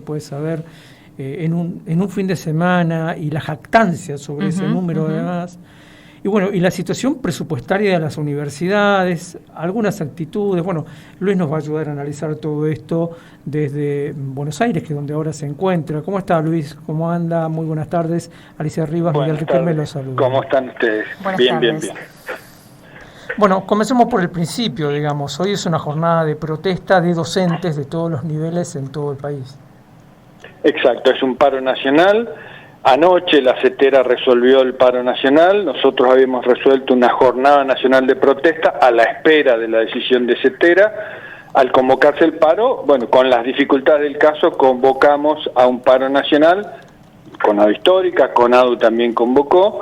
puede saber, en un fin de semana, y la jactancia sobre ese número además. Y bueno, y la situación presupuestaria de las universidades, algunas actitudes. Bueno, Luis nos va a ayudar a analizar todo esto desde Buenos Aires, que es donde ahora se encuentra. ¿Cómo está, Luis? ¿Cómo anda? Muy buenas tardes. Alicia Rivas, Miguel Riquelme los saluda. ¿Cómo están ustedes? Bien. Bueno, comencemos por el principio, digamos. Hoy es una jornada de protesta de docentes de todos los niveles en todo el país. Exacto, es un paro nacional. Anoche la CETERA resolvió el paro nacional. Nosotros habíamos resuelto una jornada nacional de protesta a la espera de la decisión de CETERA. Al convocarse el paro, bueno, con las dificultades del caso, convocamos a un paro nacional. CONADU histórica, CONADU también convocó.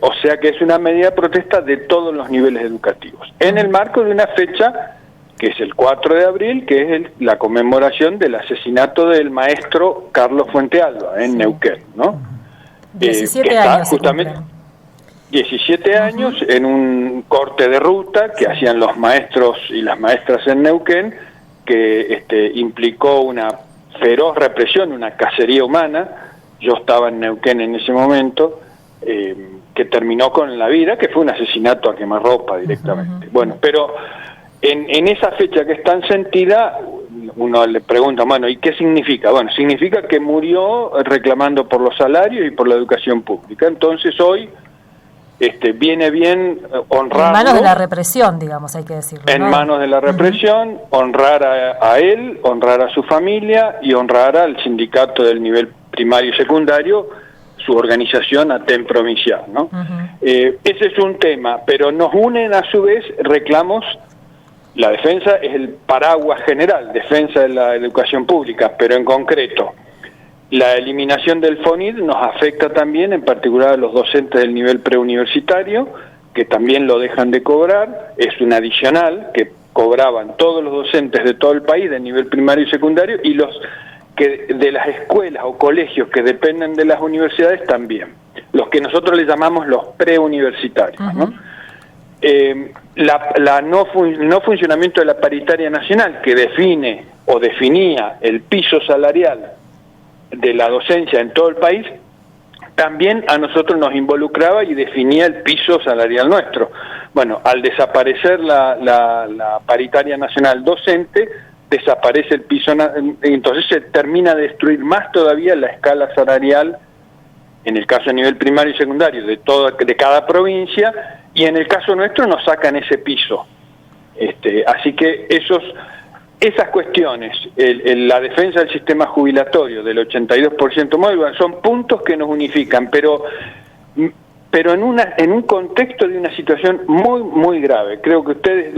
O sea que es una medida de protesta de todos los niveles educativos, en el marco de una fecha que es el 4 de abril, que es la conmemoración del asesinato del maestro Carlos Fuentealba en Neuquén, ¿no? 17 años. Justamente 17 años en un corte de ruta que hacían los maestros y las maestras en Neuquén, que implicó una feroz represión, una cacería humana. Yo estaba en Neuquén en ese momento, que terminó con la vida, que fue un asesinato a quemarropa directamente. Bueno, pero en esa fecha que es tan sentida, uno le pregunta, bueno, ¿y qué significa? Bueno, significa que murió reclamando por los salarios y por la educación pública. Entonces hoy viene bien honrarlo. En manos de la represión, digamos, hay que decirlo. En manos de la represión, honrar a él, honrar a su familia y honrar al sindicato del nivel primario y secundario, su organización ATEN provincial, ¿no? Ese es un tema, pero nos unen a su vez reclamos. La defensa es el paraguas general, defensa de la educación pública, pero en concreto, la eliminación del FONID nos afecta también, en particular a los docentes del nivel preuniversitario, que también lo dejan de cobrar. Es un adicional que cobraban todos los docentes de todo el país, del nivel primario y secundario, y los que de las escuelas o colegios que dependen de las universidades también, los que nosotros le llamamos los preuniversitarios, ¿no? La no funcionamiento de la paritaria nacional, que define o definía el piso salarial de la docencia en todo el país, también a nosotros nos involucraba y definía el piso salarial nuestro. Bueno, al desaparecer la paritaria nacional docente, desaparece el piso, entonces se termina de destruir más todavía la escala salarial, en el caso a nivel primario y secundario, de cada provincia, y en el caso nuestro nos sacan ese piso. Así que esas cuestiones, la defensa del sistema jubilatorio del 82% móvil, son puntos que nos unifican, pero en un contexto de una situación muy, muy grave. Creo que ustedes,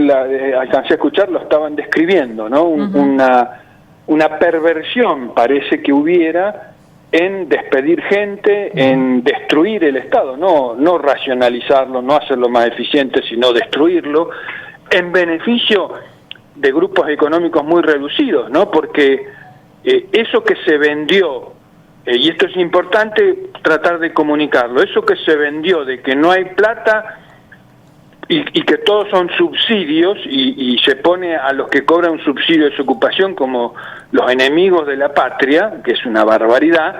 alcancé a escuchar, lo estaban describiendo, ¿no? Una perversión parece que hubiera en despedir gente, en destruir el Estado, no racionalizarlo, no hacerlo más eficiente, sino destruirlo, en beneficio de grupos económicos muy reducidos, ¿no? Porque eso que se vendió, y esto es importante tratar de comunicarlo, eso que se vendió de que no hay plata y que todos son subsidios, y se pone a los que cobran un subsidio de su ocupación como los enemigos de la patria, que es una barbaridad.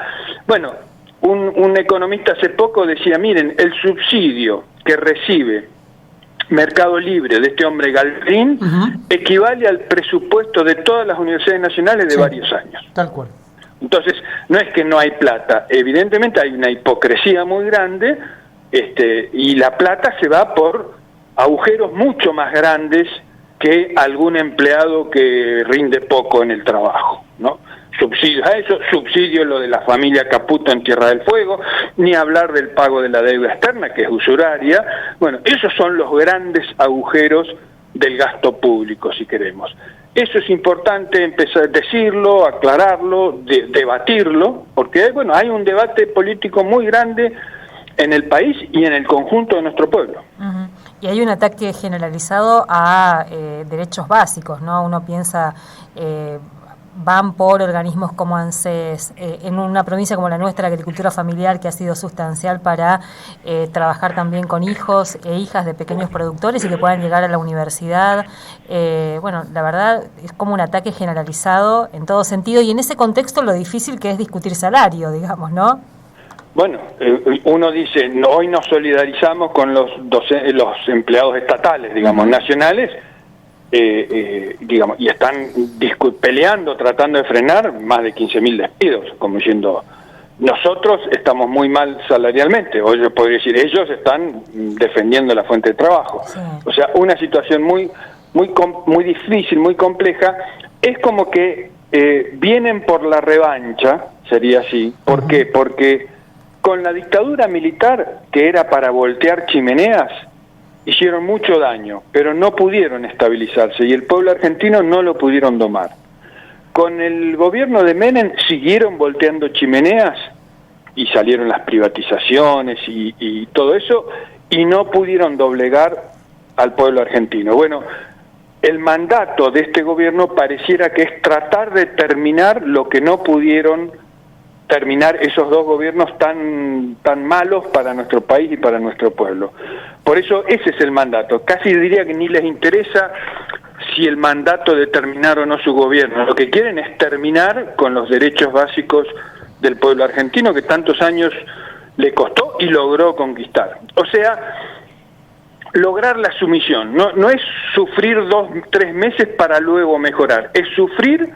Bueno, un economista hace poco decía, miren, el subsidio que recibe Mercado Libre de este hombre Galvín equivale al presupuesto de todas las universidades nacionales de varios años. Tal cual. Entonces, no es que no hay plata, evidentemente hay una hipocresía muy grande, y la plata se va por agujeros mucho más grandes que algún empleado que rinde poco en el trabajo, ¿no? Subsidios a eso, subsidio lo de la familia Caputo en Tierra del Fuego, ni hablar del pago de la deuda externa, que es usuraria. Bueno, esos son los grandes agujeros del gasto público, si queremos. Eso es importante empezar a decirlo, aclararlo, debatirlo, porque bueno, hay un debate político muy grande en el país y en el conjunto de nuestro pueblo. Y hay un ataque generalizado a derechos básicos, ¿no? Uno piensa van por organismos como ANSES, en una provincia como la nuestra, la agricultura familiar, que ha sido sustancial para trabajar también con hijos e hijas de pequeños productores y que puedan llegar a la universidad. Bueno, la verdad es como un ataque generalizado en todo sentido, y en ese contexto lo difícil que es discutir salario, digamos, ¿no? Bueno, uno dice, hoy nos solidarizamos con los empleados estatales, digamos, nacionales, digamos, y están peleando, tratando de frenar más de 15.000 despidos, como diciendo, nosotros estamos muy mal salarialmente, o yo podría decir, ellos están defendiendo la fuente de trabajo. Sí. O sea, una situación muy difícil, muy compleja. Es como que vienen por la revancha, sería así. ¿Por qué? Porque con la dictadura militar, que era para voltear chimeneas, hicieron mucho daño, pero no pudieron estabilizarse y el pueblo argentino no lo pudieron domar. Con el gobierno de Menem siguieron volteando chimeneas y salieron las privatizaciones y todo eso, y no pudieron doblegar al pueblo argentino. Bueno, el mandato de este gobierno pareciera que es tratar de terminar lo que no pudieron terminar esos dos gobiernos tan malos para nuestro país y para nuestro pueblo. Por eso ese es el mandato. Casi diría que ni les interesa si el mandato de terminar o no su gobierno. Lo que quieren es terminar con los derechos básicos del pueblo argentino que tantos años le costó y logró conquistar. O sea, lograr la sumisión. No es sufrir 2-3 meses para luego mejorar. Es sufrir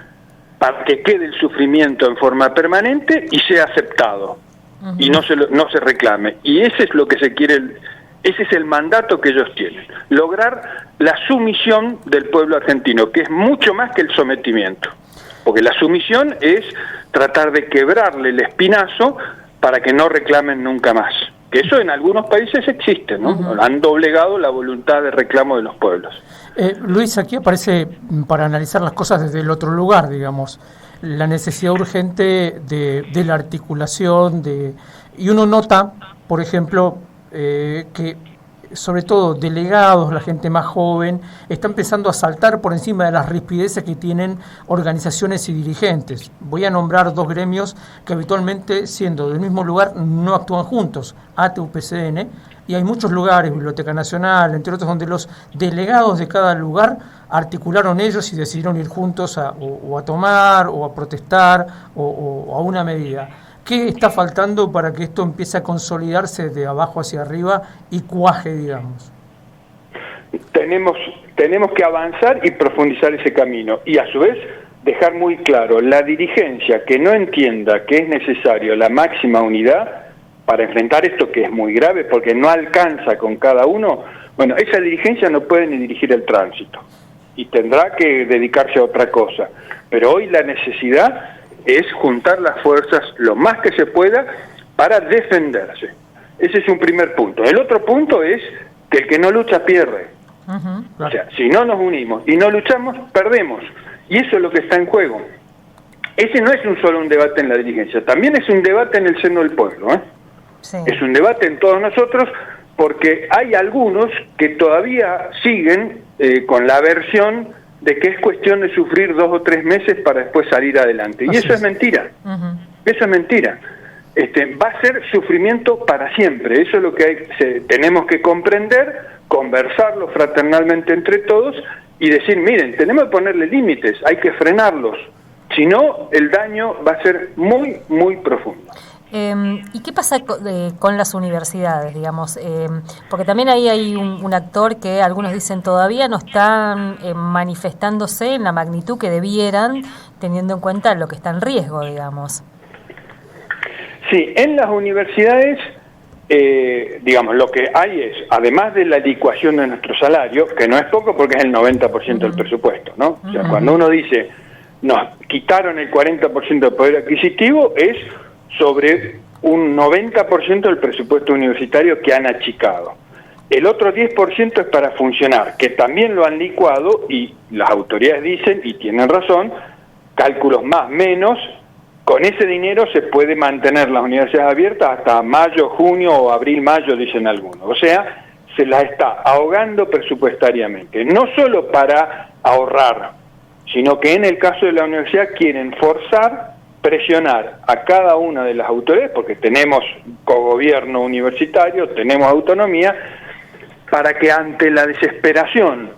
para que quede el sufrimiento en forma permanente y sea aceptado. Uh-huh. Y no se reclame. Y ese es lo que se quiere, ese es el mandato que ellos tienen. Lograr la sumisión del pueblo argentino, que es mucho más que el sometimiento. Porque la sumisión es tratar de quebrarle el espinazo para que no reclamen nunca más. Que eso en algunos países existe, ¿no? Uh-huh. Han doblegado la voluntad de reclamo de los pueblos. Luis, aquí aparece, para analizar las cosas desde el otro lugar, digamos, la necesidad urgente de la articulación, y uno nota, por ejemplo, que sobre todo delegados, la gente más joven, está empezando a saltar por encima de las rispideces que tienen organizaciones y dirigentes. Voy a nombrar dos gremios que habitualmente, siendo del mismo lugar, no actúan juntos, ATE, UPCN, y hay muchos lugares, Biblioteca Nacional, entre otros, donde los delegados de cada lugar articularon ellos y decidieron ir juntos a tomar, o a protestar, o a una medida. ¿Qué está faltando para que esto empiece a consolidarse de abajo hacia arriba y cuaje, digamos? Tenemos que avanzar y profundizar ese camino, y a su vez dejar muy claro, la dirigencia que no entienda que es necesario la máxima unidad para enfrentar esto, que es muy grave porque no alcanza con cada uno, bueno, esa dirigencia no puede ni dirigir el tránsito y tendrá que dedicarse a otra cosa. Pero hoy la necesidad es juntar las fuerzas lo más que se pueda para defenderse. Ese es un primer punto. El otro punto es que el que no lucha pierde. Uh-huh, claro. O sea, si no nos unimos y no luchamos, perdemos. Y eso es lo que está en juego. Ese no es solo un debate en la dirigencia, también es un debate en el seno del pueblo, ¿eh? Sí. Es un debate en todos nosotros, porque hay algunos que todavía siguen con la versión de que es cuestión de sufrir 2 o 3 meses para después salir adelante. Y eso es mentira. Uh-huh. Eso es mentira. Va a ser sufrimiento para siempre. Eso es lo que tenemos que comprender, conversarlo fraternalmente entre todos y decir, miren, tenemos que ponerle límites, hay que frenarlos. Si no, el daño va a ser muy, muy profundo. ¿Y qué pasa con las universidades, digamos? Porque también ahí hay un actor que algunos dicen todavía no están manifestándose en la magnitud que debieran, teniendo en cuenta lo que está en riesgo, digamos. Sí, en las universidades, digamos, lo que hay es, además de la licuación de nuestro salario, que no es poco porque es el 90% del presupuesto, ¿no? O sea, cuando uno dice, nos quitaron el 40% del poder adquisitivo, es sobre un 90% del presupuesto universitario que han achicado. El otro 10% es para funcionar, que también lo han licuado, y las autoridades dicen, y tienen razón, cálculos más, menos, con ese dinero se puede mantener las universidades abiertas hasta mayo, junio o abril, mayo, dicen algunos. O sea, se las está ahogando presupuestariamente, no solo para ahorrar, sino que en el caso de la universidad quieren forzar, presionar a cada una de las autoridades, porque tenemos cogobierno universitario, tenemos autonomía, para que ante la desesperación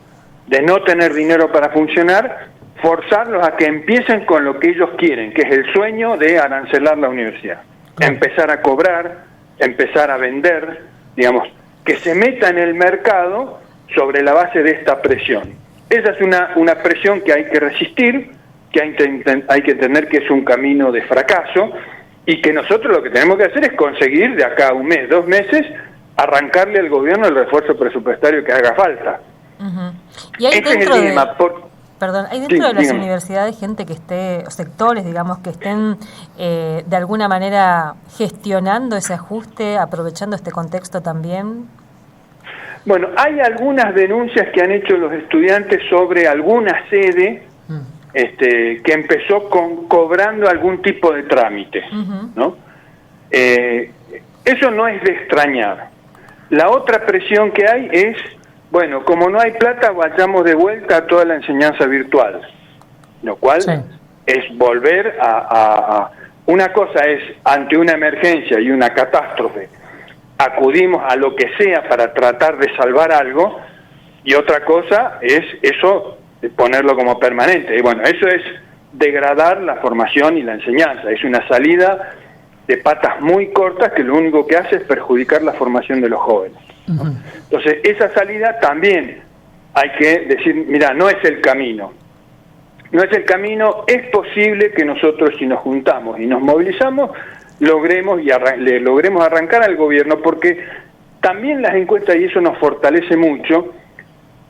de no tener dinero para funcionar, forzarlos a que empiecen con lo que ellos quieren, que es el sueño de arancelar la universidad. Empezar a cobrar, empezar a vender, digamos, que se meta en el mercado sobre la base de esta presión. Esa es una presión que hay que resistir, que hay que entender que es un camino de fracaso, y que nosotros lo que tenemos que hacer es conseguir de acá a un mes, 2 meses, arrancarle al gobierno el refuerzo presupuestario que haga falta. Y hay ese es el dilema. ¿Hay dentro de las universidades gente que esté, o sectores, digamos, que estén de alguna manera gestionando ese ajuste, aprovechando este contexto también? Bueno, hay algunas denuncias que han hecho los estudiantes sobre alguna sede que empezó cobrando algún tipo de trámite, ¿no? Eso no es de extrañar. La otra presión que hay es, bueno, como no hay plata, vayamos de vuelta a toda la enseñanza virtual, lo cual es volver a... Una cosa es, ante una emergencia y una catástrofe, acudimos a lo que sea para tratar de salvar algo, y otra cosa es eso, ponerlo como permanente. Y bueno, eso es degradar la formación y la enseñanza, es una salida de patas muy cortas que lo único que hace es perjudicar la formación de los jóvenes, ¿no? Entonces, esa salida también hay que decir, mira, no es el camino. No es el camino, es posible que nosotros, si nos juntamos y nos movilizamos, logremos arrancar al gobierno, porque también las encuestas, y eso nos fortalece mucho,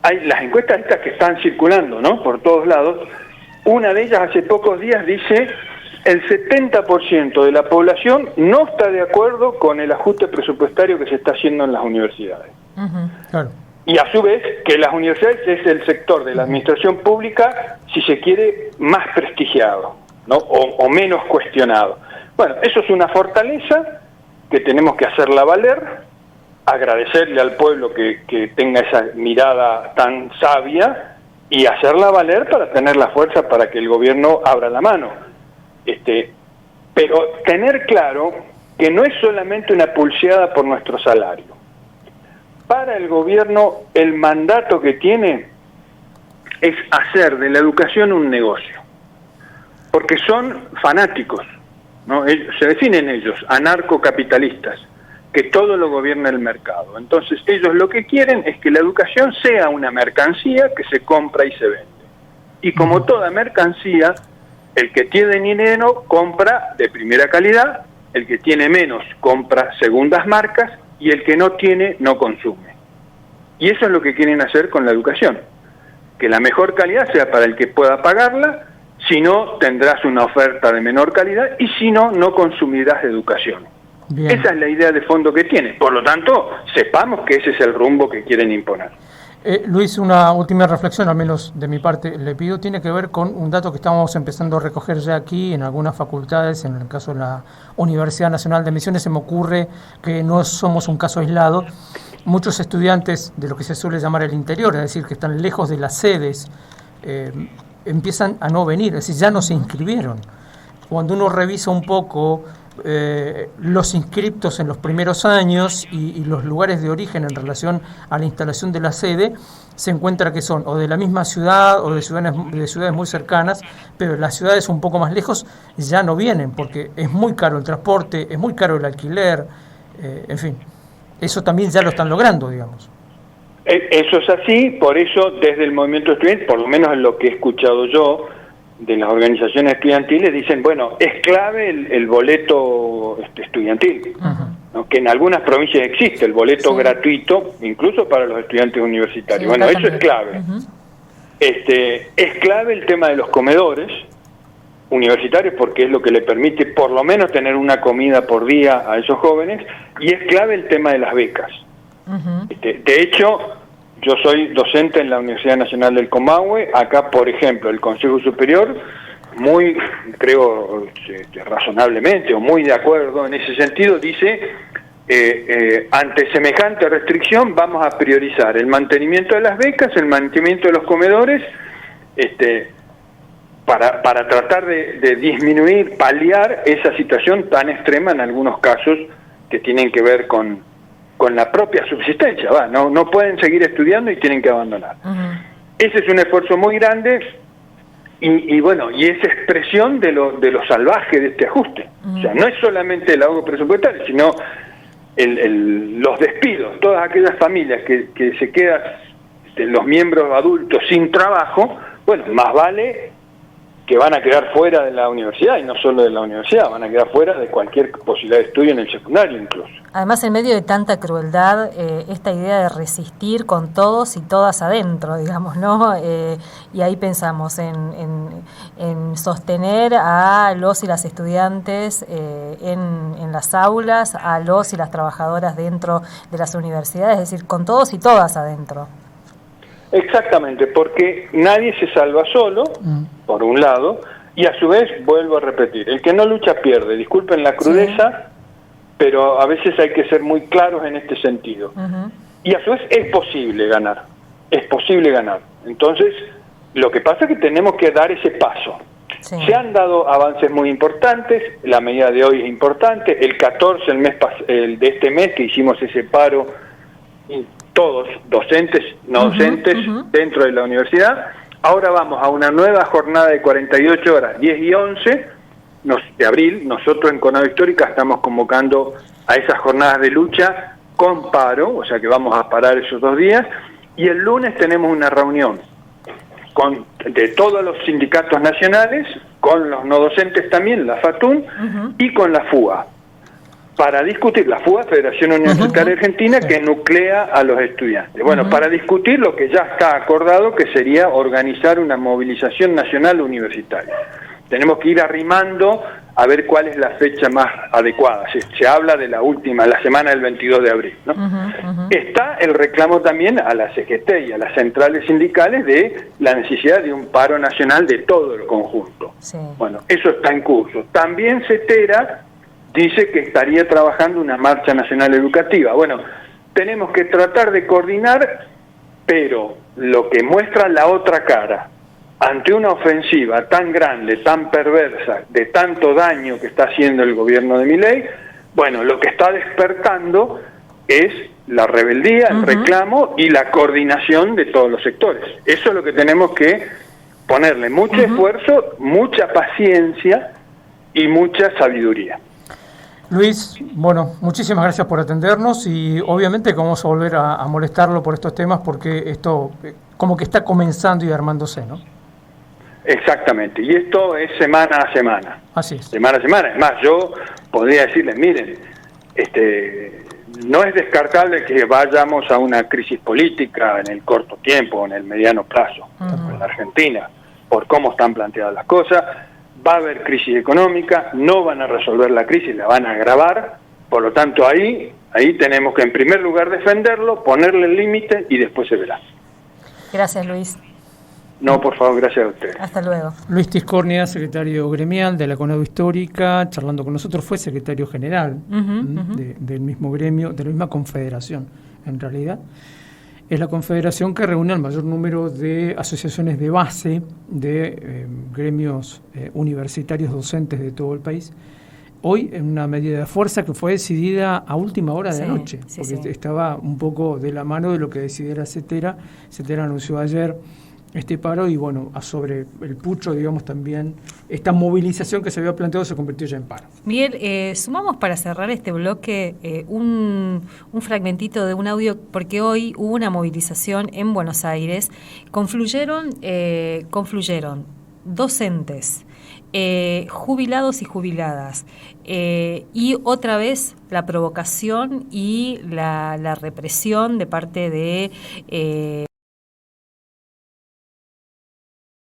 hay las encuestas estas que están circulando, ¿no?, por todos lados. Una de ellas hace pocos días dice el 70% de la población no está de acuerdo con el ajuste presupuestario que se está haciendo en las universidades. Claro. Y a su vez que las universidades es el sector de la administración pública, si se quiere, más prestigiado, ¿no?, o menos cuestionado. Bueno, eso es una fortaleza que tenemos que hacerla valer, agradecerle al pueblo que tenga esa mirada tan sabia y hacerla valer para tener la fuerza para que el gobierno abra la mano. Pero tener claro que no es solamente una pulseada por nuestro salario. Para el gobierno, el mandato que tiene es hacer de la educación un negocio, porque son fanáticos, ¿no? Se definen ellos, anarcocapitalistas, que todo lo gobierna el mercado. Entonces ellos lo que quieren es que la educación sea una mercancía que se compra y se vende. Y como toda mercancía, el que tiene dinero compra de primera calidad, el que tiene menos compra segundas marcas, y el que no tiene no consume. Y eso es lo que quieren hacer con la educación, que la mejor calidad sea para el que pueda pagarla, si no tendrás una oferta de menor calidad, y si no, no consumirás educación. Bien. Esa es la idea de fondo que tiene. Por lo tanto, sepamos que ese es el rumbo que quieren imponer. Luis, una última reflexión, al menos de mi parte, le pido, tiene que ver con un dato que estamos empezando a recoger ya aquí en algunas facultades, en el caso de la Universidad Nacional de Misiones. Se me ocurre que no somos un caso aislado. Muchos estudiantes de lo que se suele llamar el interior, es decir, que están lejos de las sedes, empiezan a no venir, es decir, ya no se inscribieron. Cuando uno revisa un poco los inscriptos en los primeros años y los lugares de origen en relación a la instalación de la sede, se encuentra que son o de la misma ciudad o de ciudades muy cercanas, pero las ciudades un poco más lejos ya no vienen porque es muy caro el transporte, es muy caro el alquiler, en fin, eso también ya lo están logrando, digamos. Eso es así, por eso desde el movimiento estudiantil, por lo menos en lo que he escuchado yo de las organizaciones estudiantiles, dicen, bueno, es clave el boleto estudiantil, ¿no?, que en algunas provincias existe el boleto gratuito, incluso para los estudiantes universitarios. Bueno, eso es clave. Es clave el tema de los comedores universitarios, porque es lo que le permite por lo menos tener una comida por día a esos jóvenes, y es clave el tema de las becas. De hecho, yo soy docente en la Universidad Nacional del Comahue. Acá, por ejemplo, el Consejo Superior, muy, creo, razonablemente o muy de acuerdo en ese sentido, dice, ante semejante restricción vamos a priorizar el mantenimiento de las becas, el mantenimiento de los comedores, para tratar de disminuir, paliar esa situación tan extrema en algunos casos que tienen que ver con la propia subsistencia. No pueden seguir estudiando y tienen que abandonar. Ese es un esfuerzo muy grande y es expresión de lo salvaje de este ajuste. O sea, no es solamente el ahorro presupuestario, sino los despidos, todas aquellas familias que se quedan los miembros adultos sin trabajo. Bueno, más vale que van a quedar fuera de la universidad, y no solo de la universidad, van a quedar fuera de cualquier posibilidad de estudio en el secundario incluso. Además, en medio de tanta crueldad, esta idea de resistir con todos y todas adentro, digamos, ¿no? Y ahí pensamos en sostener a los y las estudiantes en las aulas, a los y las trabajadoras dentro de las universidades, es decir, con todos y todas adentro. Exactamente, porque nadie se salva solo, por un lado, y a su vez, vuelvo a repetir, el que no lucha pierde. Disculpen la crudeza, pero a veces hay que ser muy claros en este sentido. Y a su vez es posible ganar. Entonces, lo que pasa es que tenemos que dar ese paso. Sí. Se han dado avances muy importantes, la medida de hoy es importante, el 14, el de este mes que hicimos ese paro, todos, docentes, no docentes, dentro de la universidad. Ahora vamos a una nueva jornada de 48 horas, 10 y 11 de abril. Nosotros en Conado Histórica estamos convocando a esas jornadas de lucha con paro, o sea que vamos a parar esos 2 días, y el lunes tenemos una reunión de todos los sindicatos nacionales, con los no docentes también, la FATUN, y con la FUA, para discutir, la FUA, Federación Universitaria Argentina, que nuclea a los estudiantes. Bueno, para discutir lo que ya está acordado, que sería organizar una movilización nacional universitaria. Tenemos que ir arrimando a ver cuál es la fecha más adecuada. Se habla de la semana del 22 de abril, ¿no? Está el reclamo también a la CGT y a las centrales sindicales de la necesidad de un paro nacional de todo el conjunto. Sí. Bueno, eso está en curso. También CETERA dice que estaría trabajando una marcha nacional educativa. Bueno, tenemos que tratar de coordinar, pero lo que muestra la otra cara, ante una ofensiva tan grande, tan perversa, de tanto daño que está haciendo el gobierno de Milei, bueno, lo que está despertando es la rebeldía, el reclamo y la coordinación de todos los sectores. Eso es lo que tenemos que ponerle mucho esfuerzo, mucha paciencia y mucha sabiduría. Luis, bueno, muchísimas gracias por atendernos y obviamente que vamos a volver a molestarlo por estos temas porque esto como que está comenzando y armándose, ¿no? Exactamente, y esto es semana a semana. Así es. Semana a semana. Es más, yo podría decirles, miren, no es descartable que vayamos a una crisis política en el corto tiempo, en el mediano plazo, en la Argentina, por cómo están planteadas las cosas. Va a haber crisis económica, no van a resolver la crisis, la van a agravar, por lo tanto ahí tenemos que en primer lugar defenderlo, ponerle el límite y después se verá. Gracias, Luis. No, por favor, gracias a ustedes. Hasta luego. Luis Tiscornia, secretario gremial de la Conado Histórica, charlando con nosotros, fue secretario general del mismo gremio, de la misma confederación, en realidad. Es la confederación que reúne el mayor número de asociaciones de base de gremios universitarios docentes de todo el país. Hoy, en una medida de fuerza que fue decidida a última hora de la noche, porque estaba un poco de la mano de lo que decidiera CETERA. CETERA anunció ayer este paro y bueno, sobre el pucho, digamos, también esta movilización que se había planteado se convirtió ya en paro. Miguel, sumamos para cerrar este bloque un fragmentito de un audio, porque hoy hubo una movilización en Buenos Aires, confluyeron docentes, jubilados y jubiladas, y otra vez la provocación y la represión de parte de